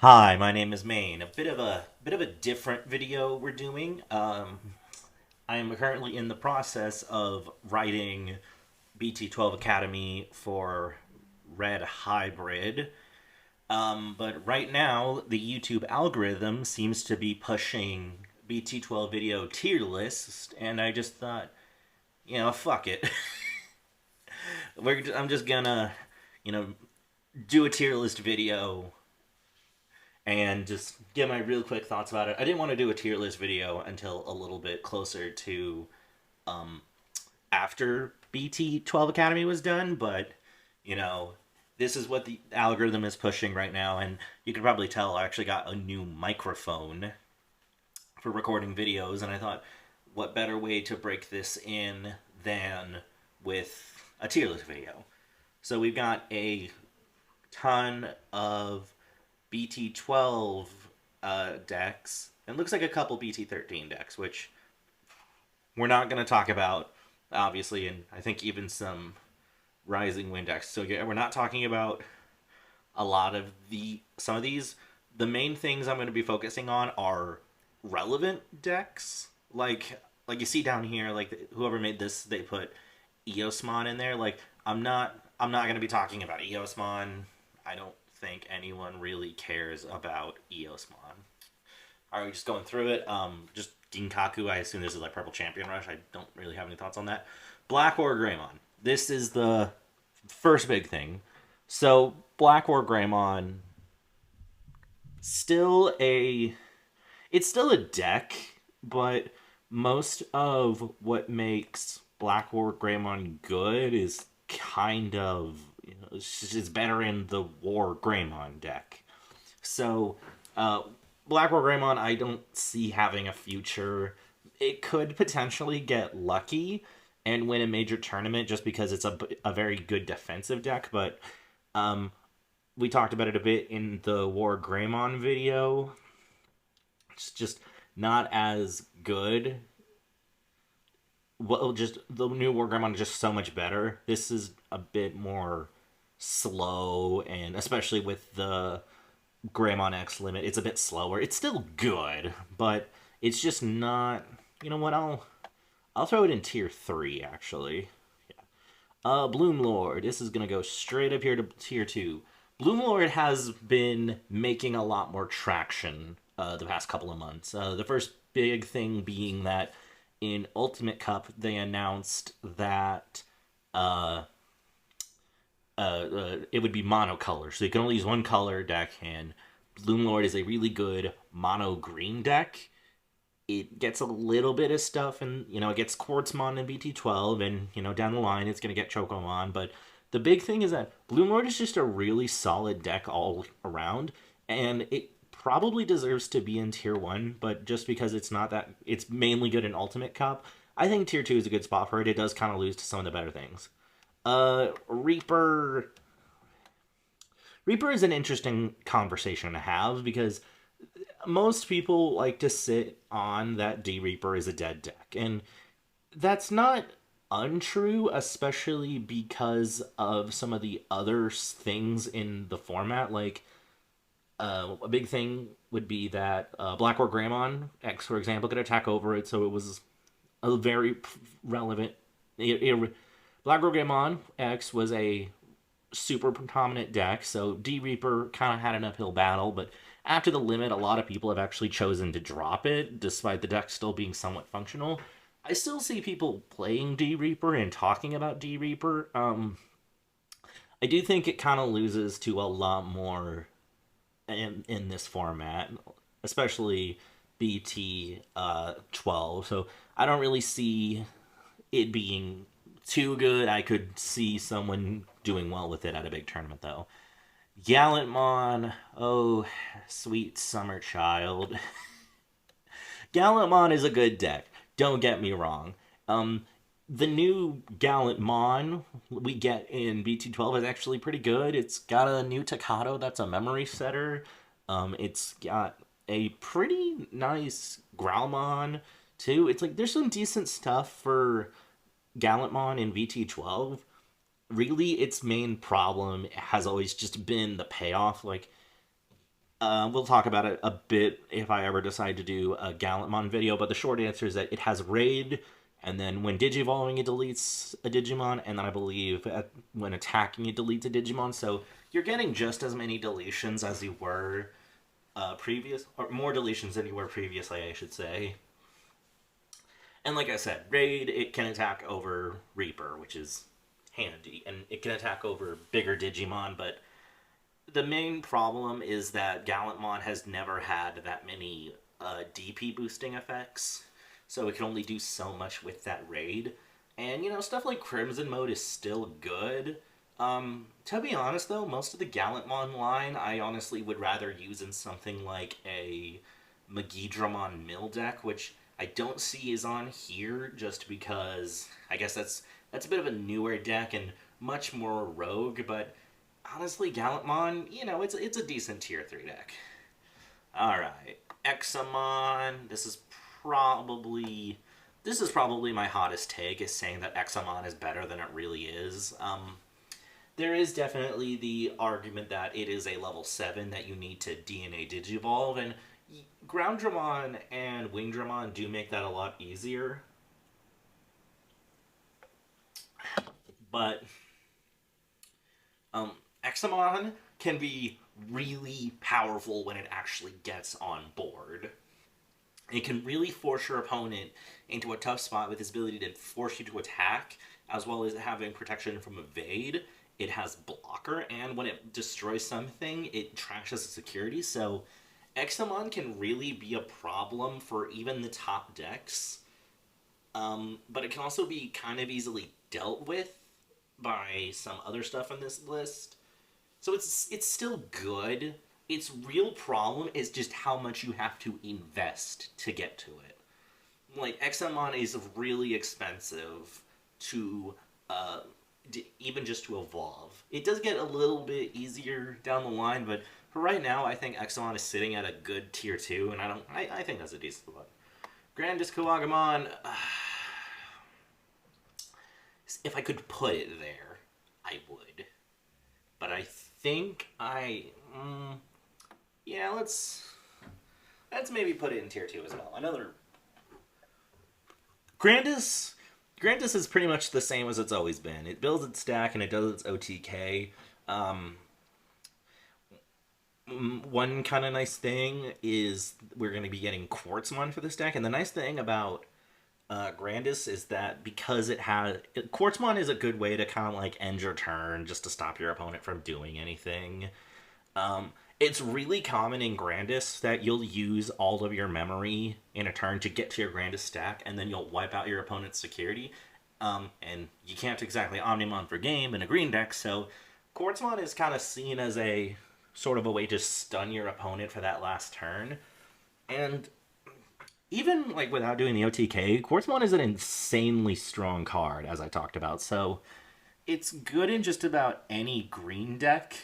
Hi, my name is Maine. A bit of a different video we're doing. I am currently in the process of writing BT12 Academy for Red Hybrid. But right now, the YouTube algorithm seems to be pushing BT12 video tier list, and I just thought, fuck it. I'm just gonna, you know, do a tier list video and just give my real quick thoughts about it. I didn't want to do a tier list video until a little bit closer to after BT12 Academy was done, but you know, this is what the algorithm is pushing right now, and you can probably tell I actually got a new microphone for recording videos, and I thought, what better way to break this in than with a tier list video? So we've got a ton of BT12 decks, and looks like a couple BT13 decks, which we're not going to talk about, obviously, and I think even some Rising Wind decks. So yeah, we're not talking about a lot of some of these. The main things I'm going to be focusing on are relevant decks, like you see down here, like whoever made this, they put Eosmon in there. Like I'm not going to be talking about Eosmon. I don't think anyone really cares about Eosmon. Are we just going through it? Just Ginkaku. I assume this is like Purple Champion Rush. I don't really have any thoughts on that. Black or Greymon. This is the first big thing. So Black or Greymon, still a it's still a deck, but most of what makes Black or Greymon good is kind of it's better in the War Greymon deck. So Black or Greymon, I don't see having a future. It could potentially get lucky and win a major tournament just because it's a very good defensive deck, but um, we talked about it a bit in the War Greymon video. It's just not as good. Well, just the new War Greymon is just so much better. This is a bit more slow, and especially with the Greymon X limit, it's a bit slower. It's still good, but it's just not. You know what? I'll throw it in tier three actually. Bloom Lord. This is gonna go straight up here to tier two. Bloom Lord has been making a lot more traction the past couple of months. The first big thing being that in Ultimate Cup they announced that it would be monocolor, so you can only use one color deck. And Bloom Lord is a really good mono green deck. It gets a little bit of stuff, and it gets Quartzmon and BT12, and down the line it's gonna get Chocomon. But the big thing is that Bloom Lord is just a really solid deck all around, and it probably deserves to be in tier one. But just because it's not that, it's mainly good in Ultimate Cup. I think tier two is a good spot for it. It does kind of lose to some of the better things. Reaper. Reaper is an interesting conversation to have because most people like to sit on that D Reaper is a dead deck, and that's not untrue, especially because of some of the other things in the format. Like a big thing would be that Black or Greymon X, for example, could attack over it, so it was a very relevant. Black or Greymon X was a super prominent deck, so D Reaper kind of had an uphill battle, but after the limit, a lot of people have actually chosen to drop it, despite the deck still being somewhat functional. I still see people playing D Reaper and talking about D Reaper. I do think it kind of loses to a lot more in this format, especially BT 12. So I don't really see it being too good. I could see someone doing well with it at a big tournament, though. Gallantmon, oh, sweet summer child. Gallantmon is a good deck. Don't get me wrong. The new Gallantmon we get in BT12 is actually pretty good. It's got a new Takato that's a memory setter. It's got a pretty nice Growlmon too. It's like there's some decent stuff for Gallantmon in VT12. Really, its main problem has always just been the payoff. Like We'll talk about it a bit if I ever decide to do a Gallantmon video, but the short answer is that it has Raid, and then when Digivolving it deletes a Digimon, and then I believe when attacking it deletes a Digimon, so you're getting just as many deletions as you were previous, or more deletions than you were previously, I should say. And like I said, Raid, it can attack over Reaper, which is handy, and it can attack over bigger Digimon, but the main problem is that Gallantmon has never had that many DP boosting effects, so it can only do so much with that raid. And you know, stuff like Crimson Mode is still good. To be honest though, most of the Gallantmon line I honestly would rather use in something like a Magidramon Mill deck, which I don't see is on here just because I guess that's a bit of a newer deck and much more rogue, but honestly, Gallantmon, you know, it's a decent tier 3 deck. Alright. Examon, this is probably my hottest take, is saying that Examon is better than it really is. There is definitely the argument that it is a level 7 that you need to DNA Digivolve, and Grounddramon and Wingdramon do make that a lot easier. But Examon can be really powerful when it actually gets on board. It can really force your opponent into a tough spot with its ability to force you to attack, as well as having protection from evade. It has blocker, and when it destroys something, it trashes the security, so Examon can really be a problem for even the top decks. But it can also be kind of easily dealt with by some other stuff on this list. So it's still good. Its real problem is just how much you have to invest to get to it. Like, Examon is really expensive to, even just to evolve. It does get a little bit easier down the line, but for right now, I think Examon is sitting at a good tier 2, and I think that's a decent one. Grandis Kuwagamon, if I could put it there, I would. But I think yeah, let's maybe put it in tier 2 as well. Another Grandis is pretty much the same as it's always been. It builds its stack and it does its OTK. One kind of nice thing is we're going to be getting Quartzmon for this deck, and the nice thing about Grandis is that because Quartzmon is a good way to kind of like end your turn just to stop your opponent from doing anything. It's really common in Grandis that you'll use all of your memory in a turn to get to your Grandis stack, and then you'll wipe out your opponent's security. And you can't exactly Omnimon for game in a green deck, so Quartzmon is kind of seen as a sort of a way to stun your opponent for that last turn. And even like without doing the OTK, Quartzmon is an insanely strong card, as I talked about. So it's good in just about any green deck.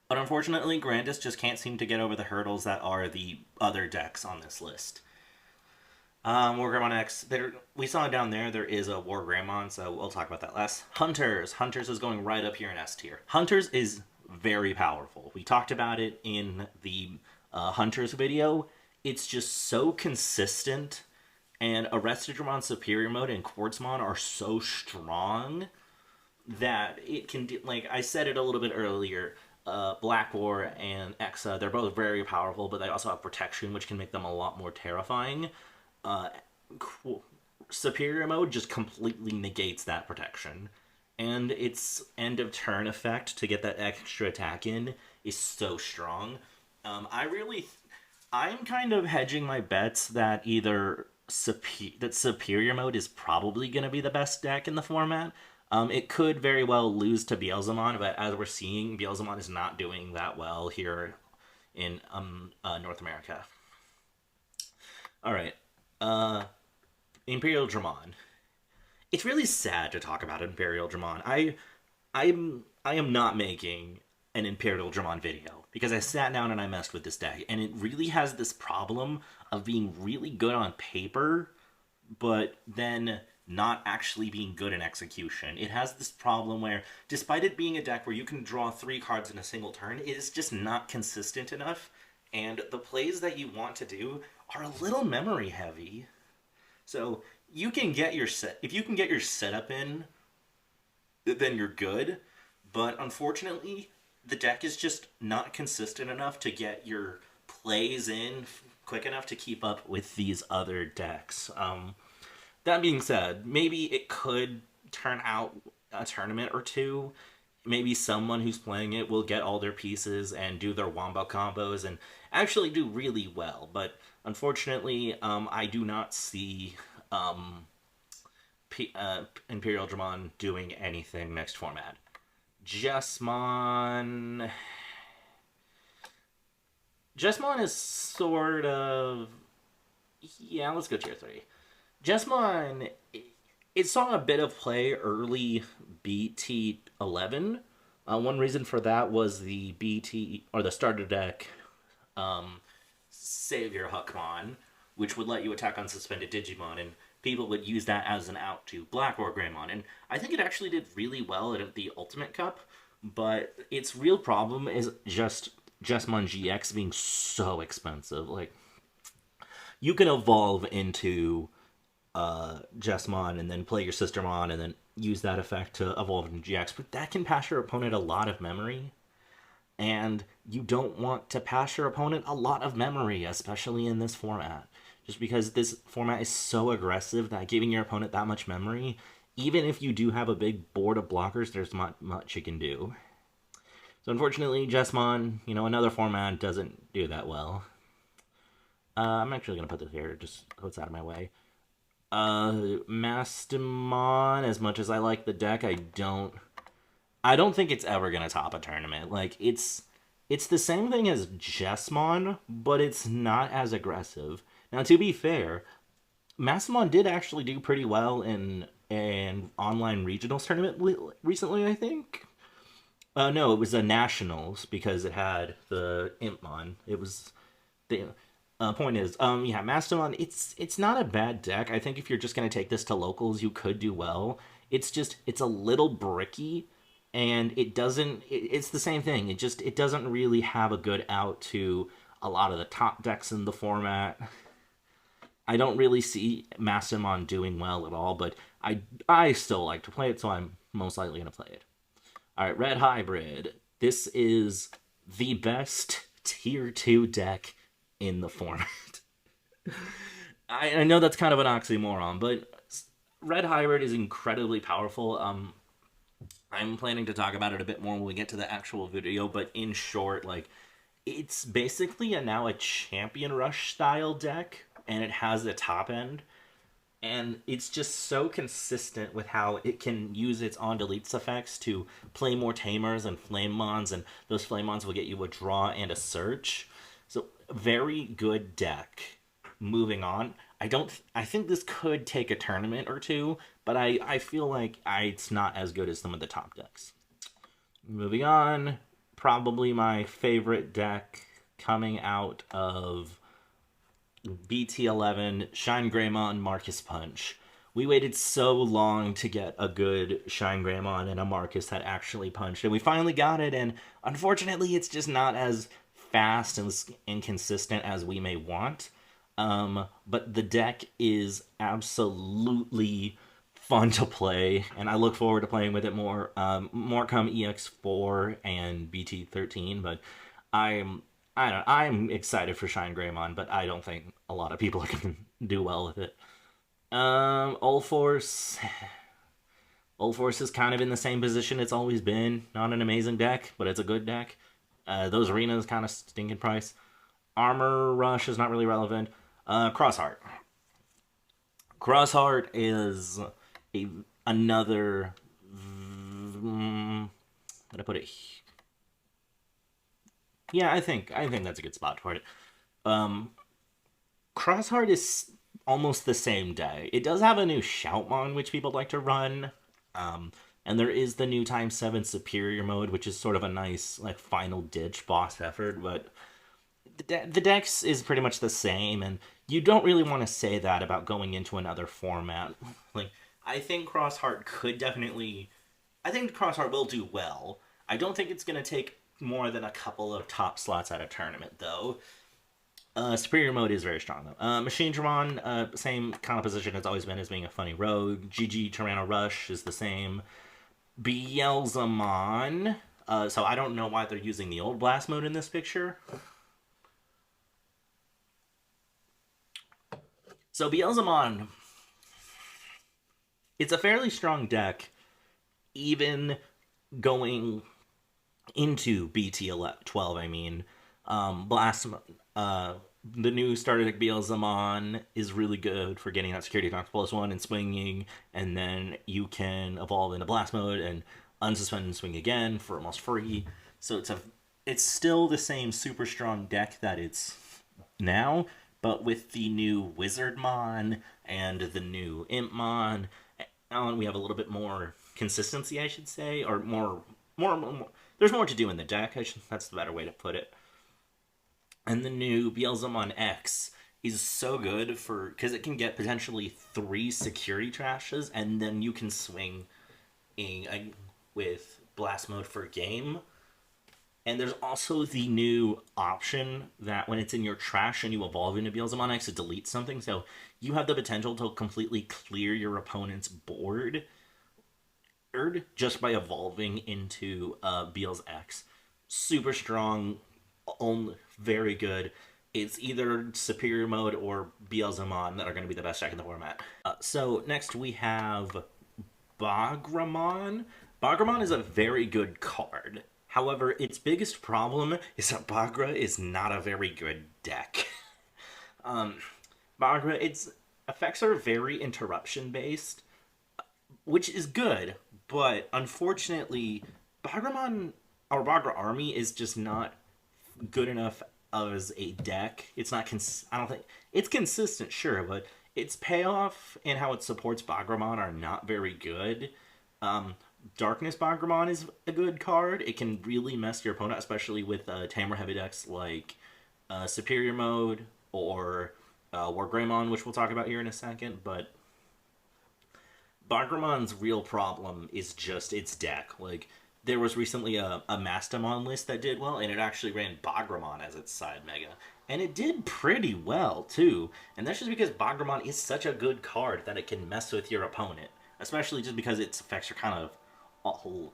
But unfortunately, Grandis just can't seem to get over the hurdles that are the other decks on this list. Wargreymon X, we saw down there is a Wargreymon, so we'll talk about that last. Hunters is going right up here in S tier. Hunters is very powerful. We talked about it in the Hunters video. It's just so consistent, and Arrestidramon Superior Mode and Quartzmon are so strong that it can do, like I said it a little bit earlier, Black War and Exa, they're both very powerful, but they also have protection, which can make them a lot more terrifying. Superior Mode just completely negates that protection, and its end of turn effect to get that extra attack in is so strong. I'm kind of hedging my bets that either Superior Mode is probably going to be the best deck in the format. It could very well lose to Beelzemon, but as we're seeing, Beelzemon is not doing that well here in North America. Alright. Imperial Dramon. It's really sad to talk about Imperial Dramon. I am not making an Imperial Dramon video because I sat down and I messed with this deck, and it really has this problem of being really good on paper, but then not actually being good in execution. It has this problem where, despite it being a deck where you can draw 3 cards in a single turn, it is just not consistent enough, and the plays that you want to do are a little memory heavy. So you can get your set if you can get your setup in, then you're good. But unfortunately, the deck is just not consistent enough to get your plays in quick enough to keep up with these other decks. That being said, maybe it could turn out a tournament or two. Maybe someone who's playing it will get all their pieces and do their wombo combos and actually do really well. But unfortunately, I do not see Imperial Dramon doing anything next format. Jessamon. Jessamon is sort of. Yeah, let's go tier 3. Jessamon, it saw a bit of play early BT11. One reason for that was the BT, or the starter deck, Savior Huckmon, which would let you attack on suspended Digimon, and people would use that as an out to Black or Greymon. And I think it actually did really well at the Ultimate Cup, but its real problem is just Jessamon GX being so expensive. Like, you can evolve into Jessamon and then play your Sistermon and then use that effect to evolve into GX, but that can pass your opponent a lot of memory. And you don't want to pass your opponent a lot of memory, especially in this format. Just because this format is so aggressive that giving your opponent that much memory, even if you do have a big board of blockers, there's not much you can do. So unfortunately, Jessamon, another format doesn't do that well. I'm actually going to put this here, just so it's out of my way. Mastamon, as much as I like the deck, I don't think it's ever going to top a tournament. Like, it's the same thing as Jessamon, but it's not as aggressive. Now, to be fair, Mastamon did actually do pretty well in an online regionals tournament recently, I think. No, it was a nationals because it had the Impmon. It was the point is, yeah, Mastamon. It's not a bad deck. I think if you're just gonna take this to locals, you could do well. It's a little bricky, and it's the same thing. It doesn't really have a good out to a lot of the top decks in the format. I don't really see Mastamon doing well at all, but I still like to play it, so I'm most likely going to play it. Alright, Red Hybrid. This is the best tier 2 deck in the format. I know that's kind of an oxymoron, but Red Hybrid is incredibly powerful. I'm planning to talk about it a bit more when we get to the actual video, but in short, it's basically now a Champion Rush style deck, and it has a top end, and it's just so consistent with how it can use its on-deletes effects to play more Tamers and Flamemons, and those Flamemons will get you a draw and a search. So, very good deck. Moving on, I think this could take a tournament or two, but I feel like it's not as good as some of the top decks. Moving on, probably my favorite deck coming out of BT11, Shine Greymon, Marcus Punch. We waited so long to get a good Shine Greymon and a Marcus that actually punched, and we finally got it, and unfortunately it's just not as fast and inconsistent as we may want. But the deck is absolutely fun to play, and I look forward to playing with it more. More come EX4 and BT13, but I'm excited for Shine Greymon, but I don't think a lot of people are going to do well with it. Ulforce is kind of in the same position it's always been. Not an amazing deck, but it's a good deck. Those arenas kind of stinking price. Armor Rush is not really relevant. Crossheart. Crossheart is another... How did I put it? Yeah, I think that's a good spot for it. Crossheart is almost the same day. It does have a new Shoutmon, which people like to run. And there is the new Times 7 Superior mode, which is sort of a nice, final ditch boss effort, but the dex is pretty much the same, and you don't really want to say that about going into another format. I think Crossheart could definitely. I think Crossheart will do well. I don't think it's going to take more than a couple of top slots at a tournament, though. Superior mode is very strong, though. Machine Dramon, same kind of position it's always been as being a funny rogue. GG Tyranno Rush is the same. Beelzemon. So I don't know why they're using the old blast mode in this picture. So Beelzemon, it's a fairly strong deck, even going into BT12. I mean, blast. The new starter deck Beelzemon is really good for getting that security knock +1 and swinging, and then you can evolve into blast mode and unsuspend and swing again for almost free. So it's still the same super strong deck that it's now, but with the new Wizardmon and the new Impmon, we have a little bit more consistency, I should say, or more. There's more to do in the deck. That's the better way to put it. And the new Beelzemon X is so good for because it can get potentially 3 security trashes, and then you can swing with blast mode for game. And there's also the new option that when it's in your trash and you evolve into Beelzemon X, it deletes something. So you have the potential to completely clear your opponent's board just by evolving into Beelz X. Super strong, very good. It's either Superior Mode or Beelzemon that are going to be the best deck in the format. So next we have Bagramon. Bagramon is a very good card. However, its biggest problem is that Bagra is not a very good deck. Bagra, its effects are very interruption based, which is good, but unfortunately, Bagramon or Bagra Army is just not good enough as a deck. It's not. I don't think it's consistent, sure, but its payoff and how it supports Bagramon are not very good. Darkness Bagramon is a good card. It can really mess your opponent, especially with Tamer heavy decks like Superior Mode or War Greymon, which we'll talk about here in a second. But Bagramon's real problem is just its deck. Like, there was recently a Mastamon list that did well, and it actually ran Bagramon as its side mega. And it did pretty well, too. And that's just because Bagramon is such a good card that it can mess with your opponent. Especially just because its effects are kind of all...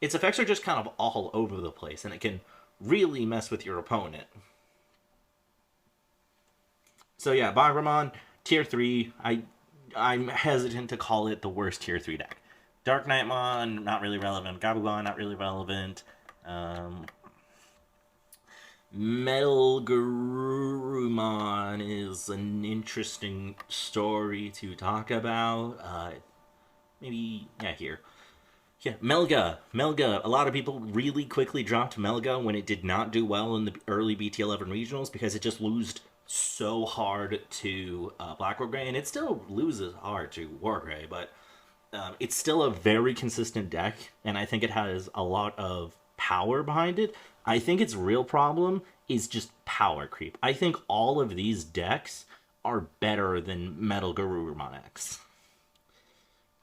Its effects are just kind of all over the place, and it can really mess with your opponent. So yeah, Bagramon, Tier 3. I'm hesitant to call it the worst Tier 3 deck. Dark Knightmon, not really relevant. Gabumon, not really relevant. Metal Garurumon is an interesting story to talk about. Maybe, yeah, here. Yeah, Melga. A lot of people really quickly dropped Melga when it did not do well in the early BT11 regionals because it just lost so hard to Black War Gray, and it still loses hard to War Gray, but it's still a very consistent deck, and I think it has a lot of power behind it. I think its real problem is just power creep. I think all of these decks are better than Metal Garurumon X.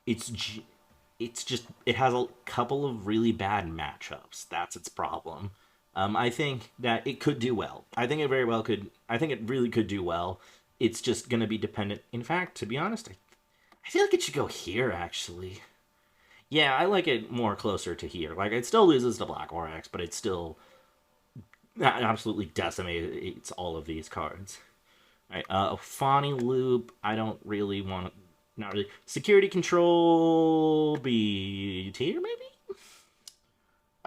It's just it has a couple of really bad matchups. That's its problem. I think that it could do well. I think it very well could. I think it really could do well. It's just going to be dependent. In fact, to be honest, I feel like it should go here, actually. Yeah, I like it more closer to here. Like, it still loses to Black War X, but it still absolutely decimates all of these cards. All right, Fawny Loop, I don't really want to... Not really. Security Control, B tier, maybe?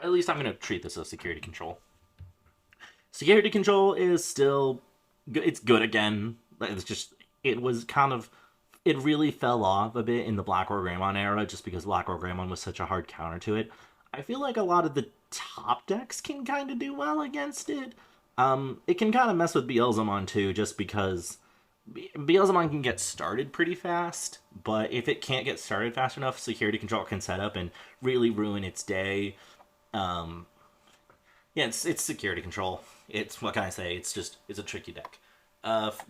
At least I'm going to treat this as Security Control. Security Control is still... It's good again. It's just... It was kind of... It really fell off a bit in the Black War Greymon era, just because Black War Greymon was such a hard counter to it. I feel like a lot of the top decks can kind of do well against it. It can kind of mess with Beelzemon too, just because Beelzemon can get started pretty fast, but if it can't get started fast enough, Security Control can set up and really ruin its day. Yeah, it's Security Control. It's, what can I say, it's a tricky deck.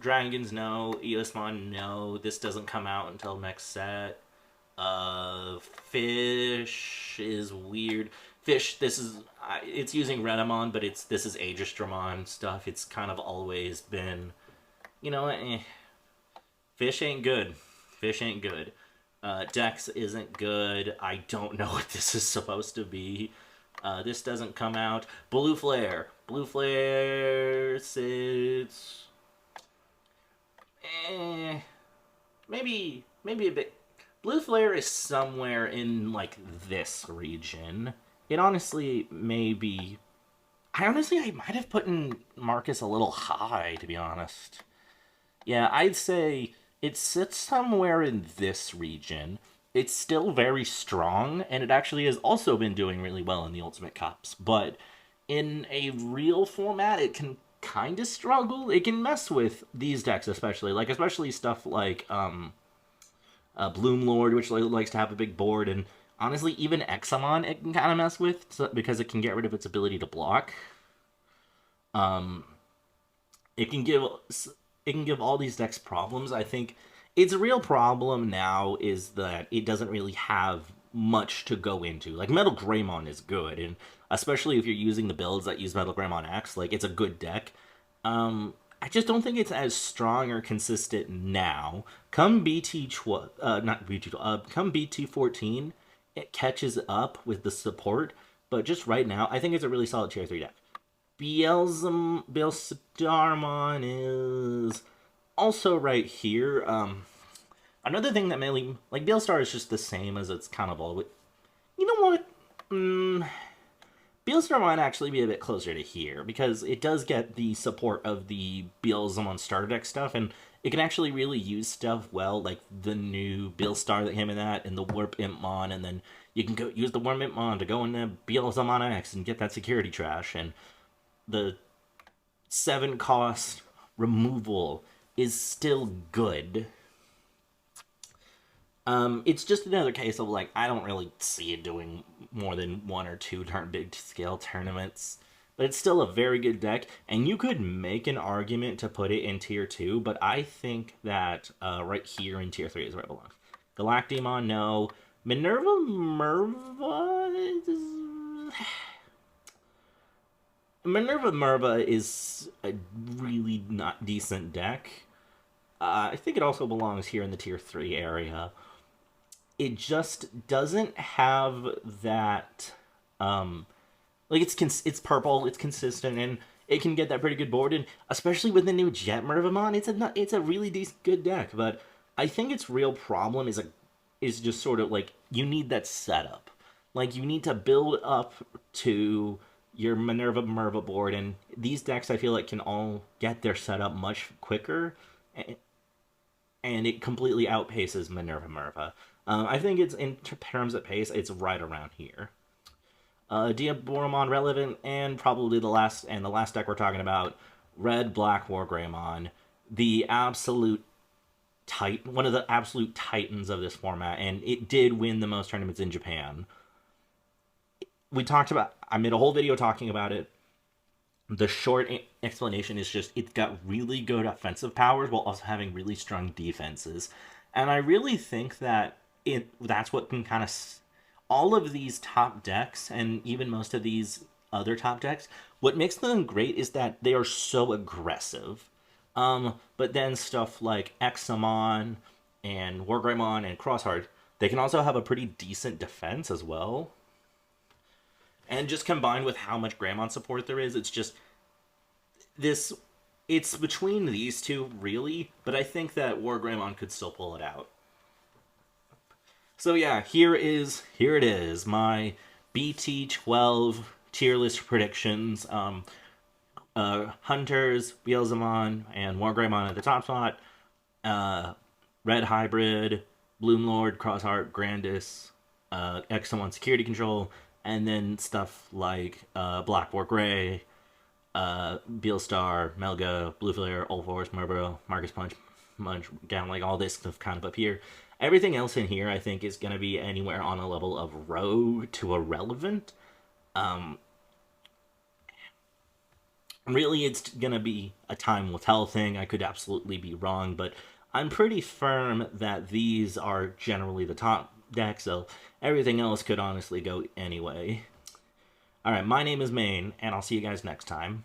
Dragons, no. Eosmon, no. This doesn't come out until next set. Fish is weird. Fish, this is it's using Renamon, but this is Aegistramon stuff. It's kind of always been, eh. Fish ain't good. Fish ain't good. Dex isn't good. I don't know what this is supposed to be. This doesn't come out. Blue Flare. Blue Flare sits. Maybe a bit. Blue Flare is somewhere in like this region. It honestly may be. I might have put in Marcus a little high, to be honest. Yeah, I'd say it sits somewhere in this region. It's still very strong, and it actually has also been doing really well in the Ultimate Cups. But in a real format, it can kind of struggle. It can mess with these decks, especially stuff like Bloom Lord, which likes to have a big board, and honestly, even Examon it can kind of mess with because it can get rid of its ability to block. It can give all these decks problems. I think its real problem now is that it doesn't really have much to go into. Like Metal Greymon is good, and especially if you're using the builds that use Metal Greymon X, like it's a good deck. I just don't think it's as strong or consistent now. Come BT12, not BT12, come BT14, it catches up with the support, but just right now, I think it's a really solid tier 3 deck. Beelzdarmon is also right here. Another thing that mainly, like, Beelstar is just the same as it's kind of always. You know what? Beelstar might actually be a bit closer to here, because it does get the support of the Beelzemon starter deck stuff, and it can actually really use stuff well, like the new Beelstar that came in that, and the Warp Impmon, and then you can go use the Warp Impmon to go into Beelzemon X and get that security trash, and the 7 cost removal is still good. It's just another case of, like, I don't really see it doing more than 1 or 2 big scale tournaments. But it's still a very good deck, and you could make an argument to put it in tier 2, but I think that right here in tier 3 is where it belongs. Galactimon, no. Minerva Merva is a really not decent deck. I think it also belongs here in the tier 3 area. It just doesn't have that, like, it's purple, it's consistent, and it can get that pretty good board, and especially with the new Jet Mervamon, it's a really decent, good deck, but I think its real problem is just sort of, like, you need that setup. Like, you need to build up to your Minerva Merva board, and these decks, I feel like, can all get their setup much quicker, and it completely outpaces Minerva Merva. I think it's, in terms of pace, it's right around here. Diaboromon relevant, and probably the last deck we're talking about, Red Black War Greymon, the absolute one of the absolute titans of this format, and it did win the most tournaments in Japan. I made a whole video talking about it. The short explanation is just, it's got really good offensive powers while also having really strong defenses. And I really think that that's what can kind of... All of these top decks, and even most of these other top decks, what makes them great is that they are so aggressive. But then stuff like Examon and Wargreymon and Crossheart, they can also have a pretty decent defense as well. And just combined with how much Greymon support there is, it's just... It's between these two, really, but I think that Wargreymon could still pull it out. So yeah, here it is, my BT12 tier list predictions. Hunters, Beelzemon, and Wargreymon at the top spot. Red Hybrid, Bloomlord, Crossheart, Grandis, Examon Security Control, and then stuff like Black War Grey, Beelstar, Melga, Blue Flare, Old Force, Murbo, Marcus Punch, down, like all this stuff kind of up here. Everything else in here, I think, is going to be anywhere on a level of Rogue to Irrelevant. Really, it's gonna be a time will tell thing. I could absolutely be wrong, but I'm pretty firm that these are generally the top decks, so everything else could honestly go anyway. Alright, my name is Maine, and I'll see you guys next time.